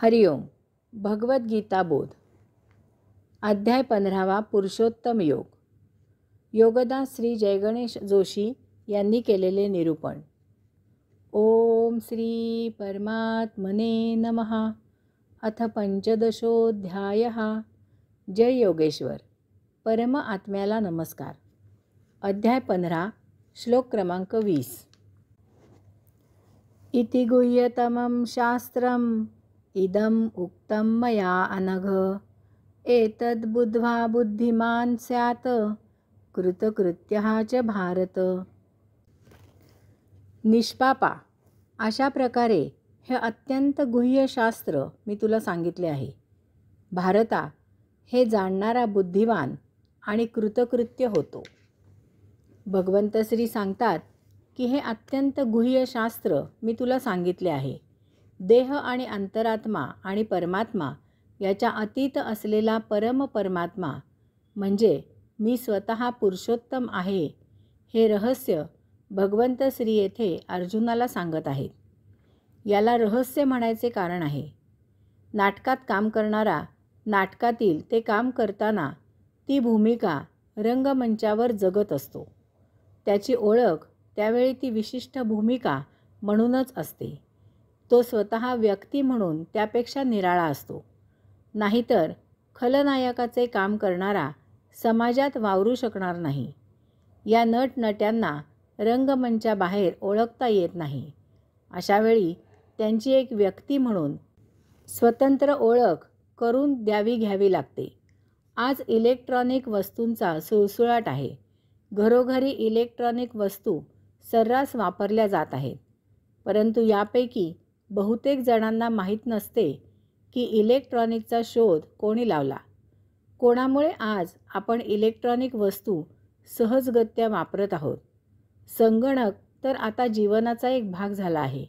हरिओम. भगवद्गीता बोध. अध्याय 15 पुरुषोत्तम योग. योगदास श्री जयगणेश जोशी यांनी केलेले निरूपण. ओम श्री परमात्मने नमः. अथ पंचदशोऽध्यायः. जय योगेश्वर. परम आत्म्याला नमस्कार. अध्याय 15 श्लोक क्रमांक 20. इति गुह्यतमं शास्त्रम् इदम् उक्तं मया अनघ एतद् बुद्ध्वा बुद्धिमान् स्यात् कृतकृत्यः च भारत. निष्पापा, अशा प्रकारे हे अत्यंत गुह्य शास्त्र मी तुला सांगितले आहे. भारता, हे जाणणारा बुद्धिवान आणि कृतकृत्य होतो. भगवंत श्री सांगतात की हे अत्यंत गुह्य शास्त्र मी तुला सांगितले आहे. देह आणि अंतरात्मा आणि परमात्मा याच्या अतीत असलेला परम परमात्मा म्हणजे मी स्वतः पुरुषोत्तम आहे, हे रहस्य भगवंत श्री येथे अर्जुनाला सांगत आहेत. याला रहस्य म्हणायचे कारण आहे. नाटकात काम करणारा नाटकातील ते काम करताना ती भूमिका रंगमंचावर जगत असतो. त्याची ओळख त्यावेळी ती विशिष्ट भूमिका म्हणूनच असते. तो स्वतः व्यक्ती म्हणून त्यापेक्षा निराळा असतो. नाहीतर खलनायकाचे काम करणारा समाजात वावरू शकणार नाही. या नटनट्यांना रंगमंचाबाहेर ओळखता येत नाही. अशावेळी त्यांची एक व्यक्ती म्हणून स्वतंत्र ओळख करून घ्यावी लागते. आज इलेक्ट्रॉनिक वस्तूंचा सुळसुळाट आहे. घरोघरी इलेक्ट्रॉनिक वस्तू सर्रास वापरल्या जात आहेत. परंतु यापैकी बहुतेक जणांना माहीत नसते की इलेक्ट्रॉनिकचा शोध कोणी लावला. कोणामुळे आज आपण इलेक्ट्रॉनिक वस्तू सहजगत्या वापरत आहोत. संगणक तर आता जीवनाचा एक भाग झाला आहे.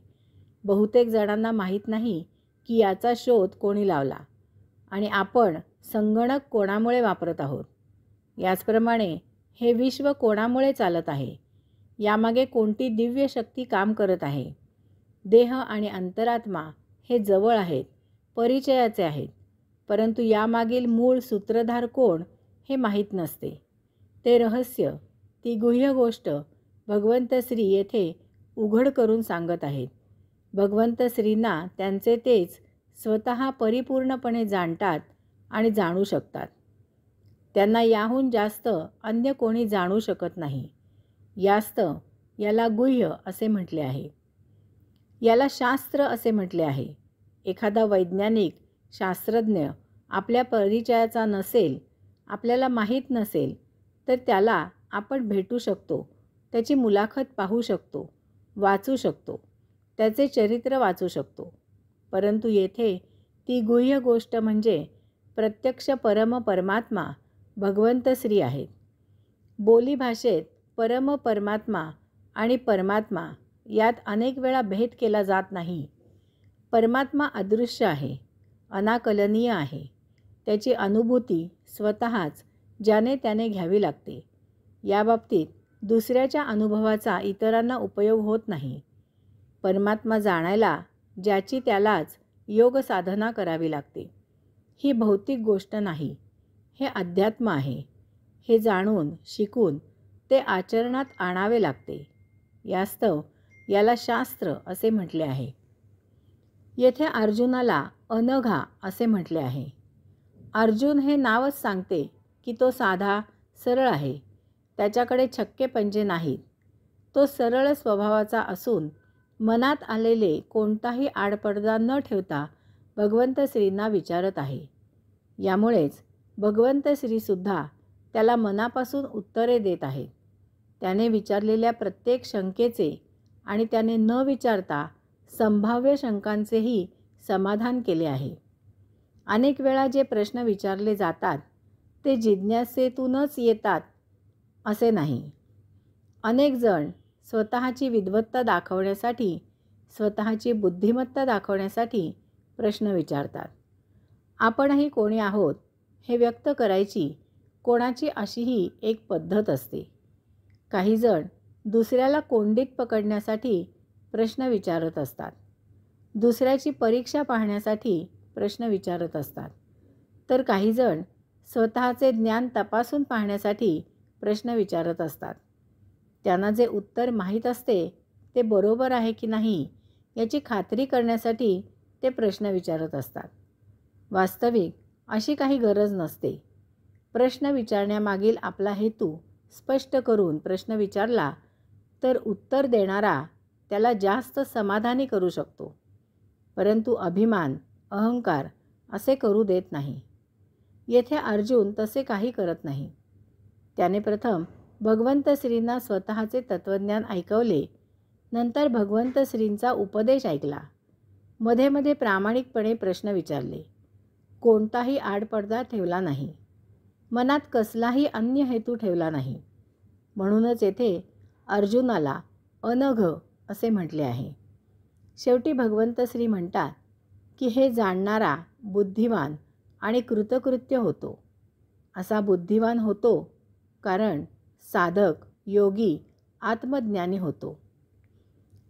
बहुतेक जणांना माहीत नाही की याचा शोध कोणी लावला आणि आपण संगणक कोणामुळे वापरत आहोत. याचप्रमाणे हे विश्व कोणामुळे चालत आहे, यामागे कोणती दिव्य शक्ती काम करत आहे. देह आणि अंतरात्मा हे जवळ आहेत, परिचयाचे आहेत, परंतु यामागील मूळ सूत्रधार कोण हे माहीत नसते. ते रहस्य, ती गुह्य गोष्ट भगवंत श्री येथे उघड करून सांगत आहेत. भगवंत श्रींना त्यांचे तेच स्वतः परिपूर्णपणे जाणतात आणि जाणू शकतात. त्यांना याहून जास्त अन्य कोणी जाणू शकत नाही. यास्तव याला गुह्य असे म्हटले आहे. याला शास्त्र असे म्हटले आहे. एखादा वैज्ञानिक शास्त्रज्ञ आपल्या परिचयाचा नसेल, आपल्याला माहीत नसेल, तर त्याला आपण भेटू शकतो, त्याची मुलाखत पाहू शकतो, वाचू शकतो, त्याचे चरित्र वाचू शकतो. परंतु येथे ती गुह्य गोष्ट म्हणजे प्रत्यक्ष परम परमात्मा भगवंत श्री आहेत. बोलीभाषेत परम परमात्मा आणि परमात्मा यात अनेक वेळा भेद केला जात नाही. परमात्मा अदृश्य आहे, अनाकलनीय आहे. त्याची अनुभूती स्वतःच ज्याने त्याने घ्यावी लागते. याबाबतीत दुसऱ्याच्या अनुभवाचा इतरांना उपयोग होत नाही. परमात्मा जाणायला ज्याची त्यालाच योग साधना करावी लागते. ही भौतिक गोष्ट नाही, हे अध्यात्म आहे. हे जाणून शिकून ते आचरणात आणावे लागते. यास्तव याला शास्त्र असे म्हटले आहे. येथे अर्जुनाला अनघा असे म्हटले आहे. अर्जुन हे नावच सांगते की तो साधा सरळ आहे. त्याच्याकडे छक्के पंजे नाहीत. तो सरळ स्वभावाचा असून मनात आलेले कोणताही आडपडदा न ठेवता भगवंत श्रींना विचारत आहे. यामुळेच भगवंत श्रीसुद्धा त्याला मनापासून उत्तरे देत आहेत. त्याने विचारलेल्या प्रत्येक शंकेचे आणि त्याने न विचारता संभाव्य शंकांचेही समाधान केले आहे. अनेक वेळा जे प्रश्न विचारले जातात ते जिज्ञासेतूनच येतात असे नाही. अनेक जण स्वतःची विद्वत्ता दाखवण्यासाठी, स्वतःची बुद्धिमत्ता दाखवण्यासाठी प्रश्न विचारतात. आपणही कोणी आहोत हे व्यक्त करायची कोणाची अशीही एक पद्धत असते. काही जण दुसऱ्याला कोंडीत पकडण्यासाठी प्रश्न विचारत असतात. दुसऱ्याची परीक्षा पाहण्यासाठी प्रश्न विचारत असतात, तर काहीजण स्वतःचे ज्ञान तपासून पाहण्यासाठी प्रश्न विचारत असतात. त्यांना जे उत्तर माहीत असते ते बरोबर आहे की नाही याची खात्री करण्यासाठी ते प्रश्न विचारत असतात. वास्तविक अशी काही गरज नसते. प्रश्न विचारण्यामागील आपला हेतू स्पष्ट करून प्रश्न विचारला तर उत्तर देणारा त्याला जास्त समाधानी करू शकतो. परंतु अभिमान, अहंकार असे करू देत नाही. येथे अर्जुन तसे काही करत नाही. त्याने प्रथम भगवंत श्रींना स्वतःचे तत्त्वज्ञान ऐकवले, नंतर भगवंत श्रींचा उपदेश ऐकला. मध्ये मध्ये प्रामाणिकपणे प्रश्न विचारले. कोणताही आडपडदा ठेवला नाही. मनात कसलाही अन्य हेतू ठेवला नाही. म्हणूनच येथे अर्जुनाला अनघ असे म्हटले आहे. शेवटी भगवंत श्री म्हणतात की हे जाणणारा बुद्धिवान आणि कृतकृत्य होतो. असा बुद्धिवान होतो कारण साधक, योगी, आत्मज्ञानी होतो.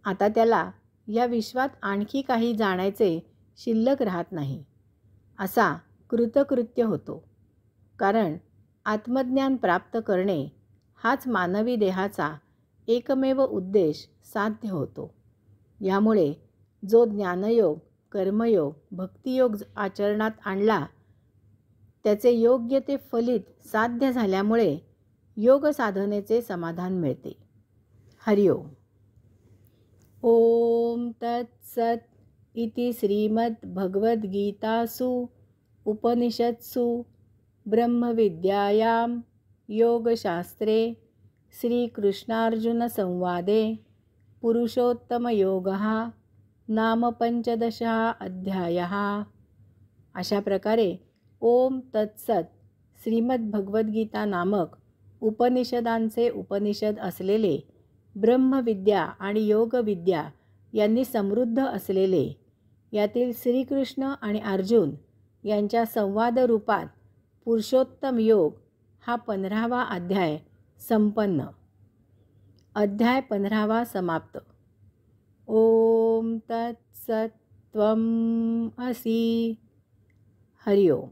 आता त्याला या विश्वात आणखी काही जाणायचे शिल्लक राहत नाही. असा कृतकृत्य होतो कारण आत्मज्ञान प्राप्त करणे हाच मानवी देहाचा एकमेव उद्देश साध्य होतो. यामुळे जो ज्ञानयोग, कर्मयोग, भक्तियोग आचरणात आणला त्याचे योग्य ते फलित साध्य झाल्यामुळे योग साधनेचे समाधान मिळते. हरिओम. ओम तत्सत इति श्रीमद्भगवद्गीतासु उपनिषत्सु ब्रह्मविद्यायां योगशास्त्रे श्रीकृष्णार्जुनसंवादे पुरुषोत्तमयोगः नाम 15 अध्यायः. अशा प्रकारे ओम तत्सत श्रीमद्भगवद्गीता नामक उपनिषदांचे उपनिषद असलेले ब्रह्मविद्या आणि योगविद्या यांनी समृद्ध असलेले यातील श्रीकृष्ण आणि अर्जुन यांच्या संवाद रूपात पुरुषोत्तम योग हा 15वा अध्याय संपन्न. अध्याय 15वा समाप्त. ओम तत्सत त्वम असि. हरिओम.